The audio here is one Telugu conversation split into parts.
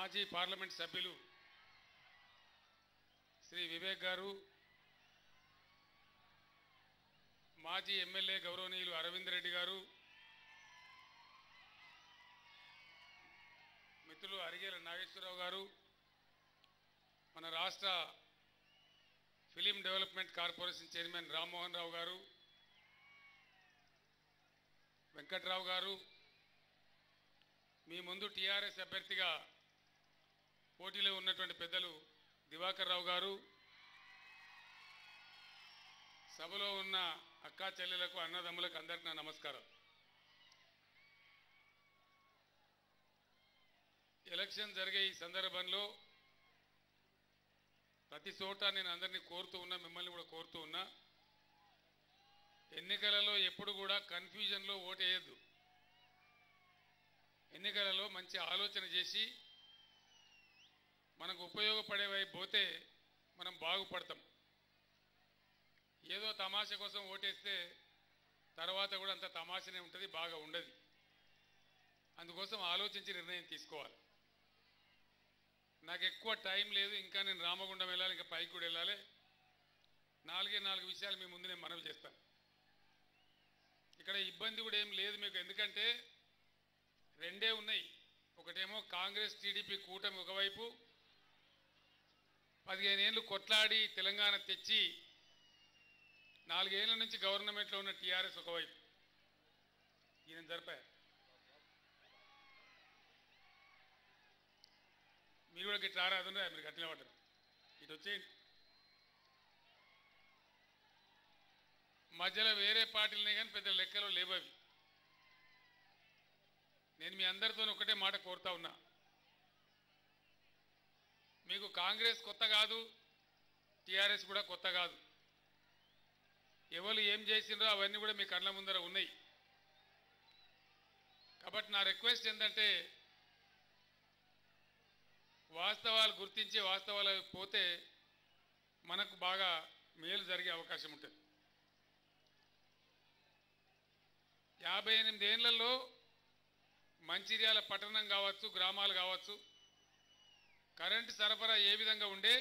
మాజీ పార్లమెంట్ సభ్యులు శ్రీ వివేక్ గారు, మాజీ ఎమ్మెల్యే గౌరవనీయులు అరవింద్ రెడ్డి గారు, మిత్రులు అరిగేల నాగేశ్వరరావు గారు, మన రాష్ట్ర film development corporation chairman Rammohan Rao గారు, వెంకట్రావు గారు, మీ ముందు టీఆర్ఎస్ అభ్యర్థిగా పోటీలో ఉన్నటువంటి పెద్దలు దివాకర్ రావు గారు, సభలో ఉన్న అక్కా చెల్లెలకు అన్నదమ్ములకు అందరికీ నా నమస్కారం. ఎలక్షన్ జరిగే ఈ సందర్భంలో ప్రతి చోట నేను అందరినీ కోరుతూ ఉన్నా, మిమ్మల్ని కూడా కోరుతూ ఉన్నా, ఎన్నికలలో ఎప్పుడు కూడా కన్ఫ్యూజన్లో ఓటేయద్దు. ఎన్నికలలో మంచి ఆలోచన చేసి మనకు ఉపయోగపడే వైపు పోతే మనం బాగుపడతాం. ఏదో తమాషా కోసం ఓటేస్తే తర్వాత కూడా అంత తమాషనే ఉంటుంది, బాగా ఉండదు. అందుకోసం ఆలోచించి నిర్ణయం తీసుకోవాలి. నాకు ఎక్కువ టైం లేదు, ఇంకా నేను రామగుండం వెళ్ళాలి, ఇంకా పైకి కూడా వెళ్ళాలి. 4 విషయాలు మీ ముందు నేను మనవి చేస్తాను. ఇక్కడ ఇబ్బంది కూడా ఏం లేదు మీకు, ఎందుకంటే రెండే ఉన్నాయి. ఒకటేమో కాంగ్రెస్ టీడీపీ కూటమి ఒకవైపు, 15 ఏళ్ళు కొట్లాడి తెలంగాణ తెచ్చి 4 ఏళ్ల నుంచి గవర్నమెంట్లో ఉన్న టీఆర్ఎస్ ఒకవైపు. ఈయన జరిపా మీరు కూడా గిట్లా రారాదుండే, మీరు గట్టిన పడ్డారు, ఇటు వచ్చేయండి. మధ్యలో వేరే పార్టీలనే కానీ పెద్ద లెక్కలో లేవు అవి. నేను మీ అందరితో ఒకటే మాట కోరుతా ఉన్నా, మీకు కాంగ్రెస్ కొత్త కాదు, టీఆర్ఎస్ కూడా కొత్త కాదు. ఎవరు ఏం చేసిండ్రో అవన్నీ కూడా మీ కళ్ళ ముందర ఉన్నాయి. కాబట్టి నా రిక్వెస్ట్ ఏంటంటే, వాస్తవాలు గుర్తించి వాస్తవాలు పోతే మనకు బాగా మేలు జరిగే అవకాశం ఉంటుంది. 58 ఏళ్లలో మంచిర్యాల పట్టణం కావచ్చు, గ్రామాలు కావచ్చు, కరెంటు సరఫరా ఏ విధంగా ఉండే,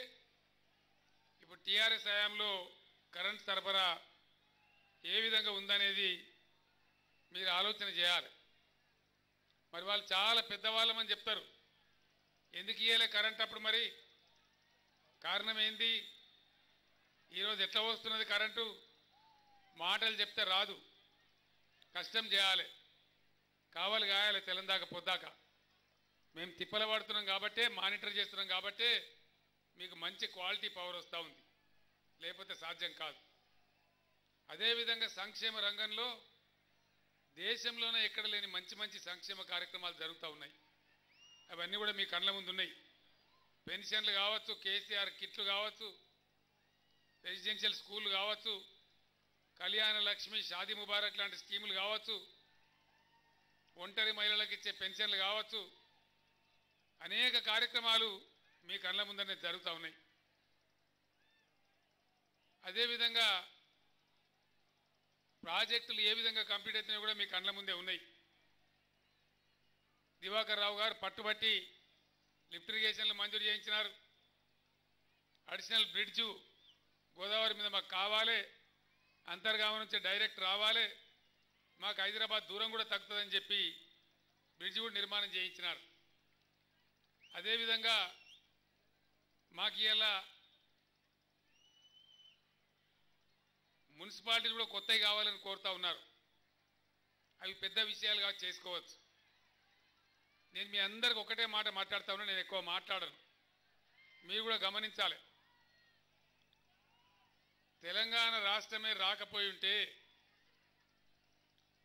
ఇప్పుడు టీఆర్ఎస్ హయాంలో కరెంటు సరఫరా ఏ విధంగా ఉందనేది మీరు ఆలోచన చేయాలి. మరి వాళ్ళు చాలా పెద్దవాళ్ళమని చెప్తారు, ఎందుకు ఇయ్యలే కరెంట్ అప్పుడు? మరి కారణం ఏంది? ఈరోజు ఎట్లా వస్తున్నది కరెంటు? మాటలు చెప్తే రాదు, కష్టం చేయాలి, కావాలి కాయాలి, తెలందాక పొద్దాక. మేము తిప్పల పడుతున్నాం కాబట్టే, మానిటర్ చేస్తున్నాం కాబట్టే మీకు మంచి క్వాలిటీ పవర్ వస్తూ ఉంది, లేకపోతే సాధ్యం కాదు. అదేవిధంగా సంక్షేమ రంగంలో దేశంలోనే ఎక్కడ లేని మంచి మంచి సంక్షేమ కార్యక్రమాలు జరుగుతూ ఉన్నాయి. అవన్నీ కూడా మీ కళ్ళ ముందు ఉన్నాయి. పెన్షన్లు కావచ్చు, కేసీఆర్ కిట్లు కావచ్చు, రెసిడెన్షియల్ స్కూళ్ళు కావచ్చు, కళ్యాణ లక్ష్మి, షాదీ ముబారక్ లాంటి స్కీములు కావచ్చు, ఒంటరి మహిళలకు ఇచ్చే పెన్షన్లు కావచ్చు, అనేక కార్యక్రమాలు మీ కళ్ళ ముందరనే జరుగుతూ ఉన్నాయి. అదేవిధంగా ప్రాజెక్టులు ఏ విధంగా కంప్లీట్ అవుతున్నాయో కూడా మీ కళ్ళ ముందే ఉన్నాయి. దివాకర్ రావు గారు పట్టుబట్టి లిఫ్ట్ ఇరిగేషన్లు మంజూరు చేయించినారు. అడిషనల్ బ్రిడ్జు గోదావరి మీద మాకు కావాలి, అంతర్గామ నుంచి డైరెక్ట్ రావాలి, మాకు హైదరాబాద్ దూరం కూడా తగ్గుతుందని చెప్పి బ్రిడ్జి కూడా నిర్మాణం చేయించినారు. అదేవిధంగా మాకు ఇలా మున్సిపాలిటీలు కూడా కొత్తవి కావాలని కోరుతూ ఉన్నారు. అవి పెద్ద విషయాలుగా చేసుకోవచ్చు. నేను మీ అందరికి ఒకటే మాట మాట్లాడుతూ ఉన్నా, నేను ఎక్కువ మాట్లాడను, మీరు కూడా గమనించాలి. తెలంగాణ రాష్ట్రమే రాకపోయి ఉంటే,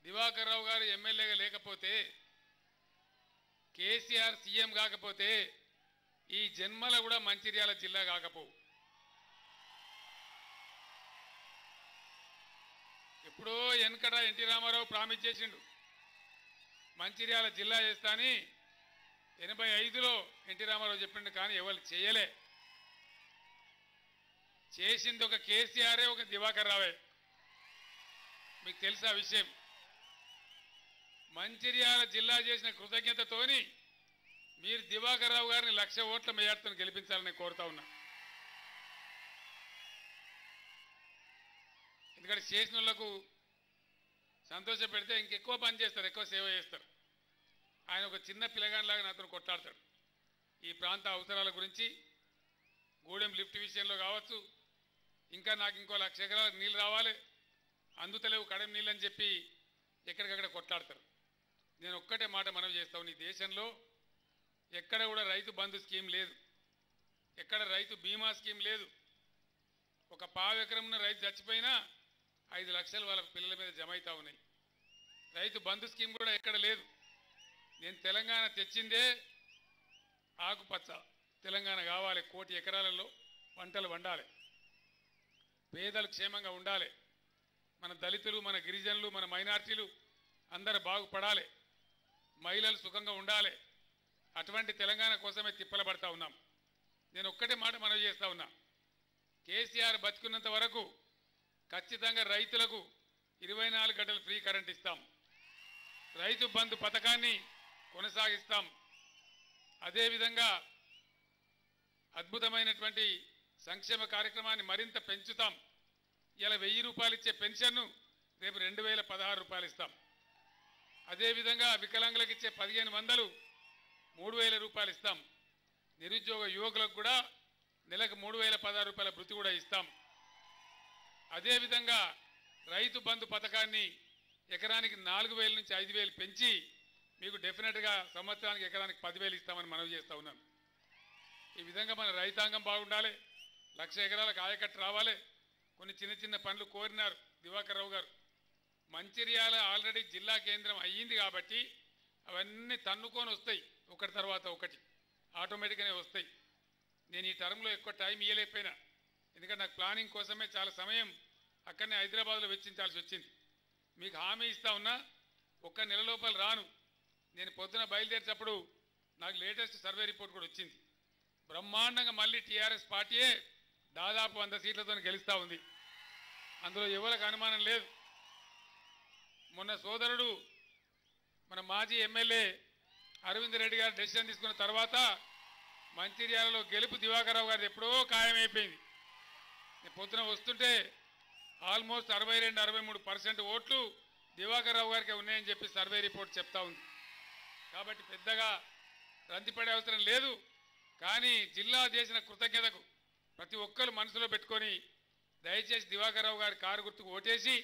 దివాకర్ రావు గారు ఎమ్మెల్యేగా లేకపోతే, కేసీఆర్ సీఎం కాకపోతే, ఈ జన్మల కూడా మంచిర్యాల జిల్లా కాకపోవు. ఎప్పుడో వెనకట ఎన్టీ రామారావు ప్రామిస్ చేసిండు, మంచిర్యాల జిల్లా చేస్తా అని. 85లో ఎన్టీ రామారావు చెప్పిండు, కానీ ఎవరు చేయలే. చేసింది ఒక కేసీఆరే, ఒక దివాకర్ రావే. మీకు తెలుసా విషయం? మంచిర్యాల జిల్లా చేసిన కృతజ్ఞతతోని మీరు దివాకర్ రావు గారిని 1,00,000 ఓట్ల మెజార్టీతో గెలిపించాలని కోరుతా ఉన్నా. ఎందుకంటే చేసిన వాళ్ళకు సంతోష పెడితే ఇంకెక్కువ పని చేస్తారు, ఎక్కువ సేవ చేస్తారు. ఆయన ఒక చిన్న పిల్లగానిలాగా నాతో కొట్లాడతాడు. ఈ ప్రాంత అవసరాల గురించి గూడెం లిఫ్ట్ విషయంలో కావచ్చు, ఇంకా నాకు ఇంకో 1,00,000 ఎకరాలకు నీళ్ళు రావాలి, అందుతలేవు కడెం నీళ్ళు అని చెప్పి ఎక్కడికక్కడ కొట్లాడతారు. నేను ఒక్కటే మాట మనవి చేస్తాను, ఈ దేశంలో ఎక్కడ కూడా రైతు బంధు స్కీమ్ లేదు, ఎక్కడ రైతు బీమా స్కీమ్ లేదు. ఒక పావు ఎకరంలో రైతు చచ్చిపోయినా 5 లక్షలు వాళ్ళ పిల్లల మీద జమ అవుతా ఉన్నాయి. రైతు బంధు స్కీమ్ కూడా ఎక్కడ లేదు. నేను తెలంగాణ తెచ్చిందే ఆకుపచ్చ తెలంగాణ కావాలి, 1 కోటి ఎకరాలలో పంటలు వండాలి, పేదలు క్షేమంగా ఉండాలి, మన దళితులు, మన గిరిజనులు, మన మైనార్టీలు అందరూ బాగుపడాలి, మహిళలు సుఖంగా ఉండాలి. అటువంటి తెలంగాణ కోసమే తిప్పలబడతా ఉన్నాం. నేను ఒక్కటే మాట మనవి చేస్తా ఉన్నా, కేసీఆర్ బతుకున్నంత వరకు ఖచ్చితంగా రైతులకు 24 గంటలు ఫ్రీ కరెంట్ ఇస్తాం, రైతు బంధు పథకాన్ని కొనసాగిస్తాం. అదేవిధంగా అద్భుతమైనటువంటి సంక్షేమ కార్యక్రమాన్ని మరింత పెంచుతాం. ఇలా 1000 రూపాయలు ఇచ్చే పెన్షన్ను రేపు 2016 రూపాయలు ఇస్తాం. అదేవిధంగా వికలాంగులకు ఇచ్చే 1500 3000 రూపాయలు ఇస్తాం. నిరుద్యోగ యువకులకు కూడా నెలకు 3016 రూపాయల భృతి కూడా ఇస్తాం. అదేవిధంగా రైతు బంధు పథకాన్ని ఎకరానికి 4000 నుంచి 5000 పెంచి మీకు డెఫినెట్గా సంవత్సరానికి ఎకరానికి 10,000 ఇస్తామని మనవి చేస్తా ఉన్నాను. ఈ విధంగా మన రైతాంగం బాగుండాలి, 1,00,000 ఎకరాలకు ఆయకట్టు రావాలి. కొన్ని చిన్న చిన్న పనులు కోరినారు దివాకర్ రావు గారు. మంచిర్యాల ఆల్రెడీ జిల్లా కేంద్రం అయ్యింది కాబట్టి అవన్నీ తన్నుకొని వస్తాయి, ఒకటి తర్వాత ఒకటి ఆటోమేటిక్గానే వస్తాయి. నేను ఈ టర్మ్లో ఎక్కువ టైం ఇవ్వలేకపోయినా, ఎందుకంటే నాకు ప్లానింగ్ కోసమే చాలా సమయం అక్కడనే హైదరాబాద్లో వెచ్చించాల్సి వచ్చింది. మీకు హామీ ఇస్తా ఉన్నా, 1 నెల లోపల రాను. నేను పొద్దున బయలుదేరేటప్పుడు నాకు లేటెస్ట్ సర్వే రిపోర్ట్ కూడా వచ్చింది. బ్రహ్మాండంగా మళ్ళీ టీఆర్ఎస్ పార్టీయే దాదాపు 100 సీట్లతో గెలుస్తూ ఉంది. అందులో ఎవరికి అనుమానం లేదు. మొన్న సోదరుడు మన మాజీ ఎమ్మెల్యే అరవింద్ రెడ్డి గారు డెసిషన్ తీసుకున్న తర్వాత మంచిర్యాలలో గెలుపు దివాకర్ రావు గారు ఎప్పుడో ఖాయమైపోయింది. నేను పొద్దున వస్తుంటే ఆల్మోస్ట్ 62-63% ఓట్లు దివాకర్ రావు గారికి ఉన్నాయని చెప్పి సర్వే రిపోర్ట్ చెప్తా ఉంది. కాబట్టి పెద్దగా రంతిపడే అవసరం లేదు. కానీ జిల్లా చేసిన కృతజ్ఞతకు ప్రతి ఒక్కరు మనసులో పెట్టుకొని దయచేసి దివాకర్ రావు గారి కారు గుర్తుకు ఓటేసి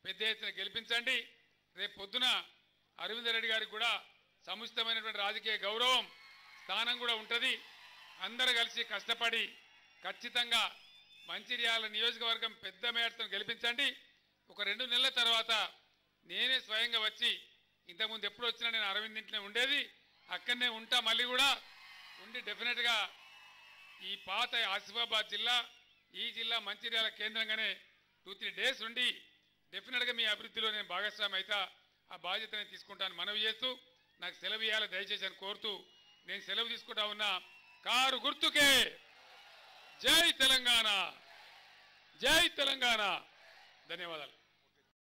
పెద్ద ఎత్తున గెలిపించండి. రేపు పొద్దున అరవింద్ రెడ్డి గారికి కూడా సముచితమైనటువంటి రాజకీయ గౌరవం, స్థానం కూడా ఉంటుంది. అందరూ కలిసి కష్టపడి ఖచ్చితంగా మంచిర్యాల నియోజకవర్గం పెద్ద మేరతో గెలిపించండి. ఒక 2 నెలల తర్వాత నేనే స్వయంగా వచ్చి, ఇంతకుముందు ఎప్పుడు వచ్చినా నేను అరవింద్ ఇంట్లోనే ఉండేది, అక్కడనే ఉంటా, మళ్ళీ కూడా ఉండి డెఫినెట్గా ఈ పాత ఆసిఫాబాద్ జిల్లా, ఈ జిల్లా మంచిర్యాల కేంద్రంగానే 2-3 డేస్ ఉండి డెఫినెట్గా మీ అభివృద్ధిలో నేను భాగస్వామి అయితే ఆ బాధ్యతని తీసుకుంటాను మనవి చేస్తూ, నాకు సెలవు ఇవ్వాలి దయచేసి అని కోరుతూ నేను సెలవు తీసుకుంటా ఉన్నా. కారు గుర్తుకే జై తెలంగాణ, జై తెలంగాణ. ధన్యవాదాలు.